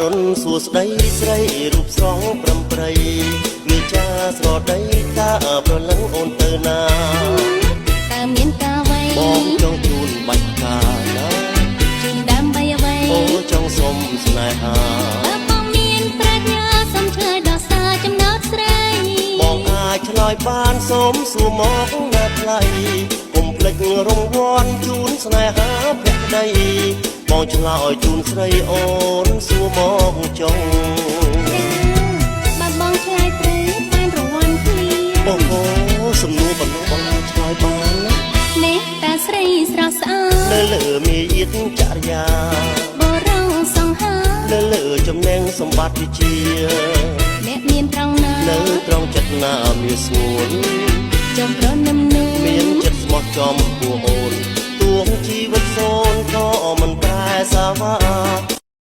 រុនសួស្ដីស្រីរូបស្រស់ប្រំប្រៃវាចាស្រដីតើប្រលឹងអូនទៅណាតើមានការអ្វីបងចង់ជូនបាច់ការណាជូនដើម្បីអ្វីអូចង់សុំស្នេហាបើបងមានប្រាជ្ញាសំឆ្លើយដល់សារចំណោទស្រីបងអាចឆ្លើយបានសូមសួរមកណាថ្លៃកុំភ្លេចរង្វាន់ជូនស្នេហាភក្តីបងឆ្លើយជូនស្រីអូនសួរមកចុងបើបងឆ្លើយត្រូវបានរង្វាន់គ្នាអូហូសំណួរបំណងបងឆ្លើយបានណានេះតាស្រីស្រស់ស្អាតនៅលើមាយាទចរិយាបរោសង្ហានៅលើចំណេញសម្បត្តិវិជាអ្នកមានត្រង់ណានៅត្រង់ចិត្តណាមានស្ងួនចំប្រនឹមនូមានចិត្តស្មោះចំពោះអូនទួងជីវិតសូនក៏មិនប្រែសាវ៉ា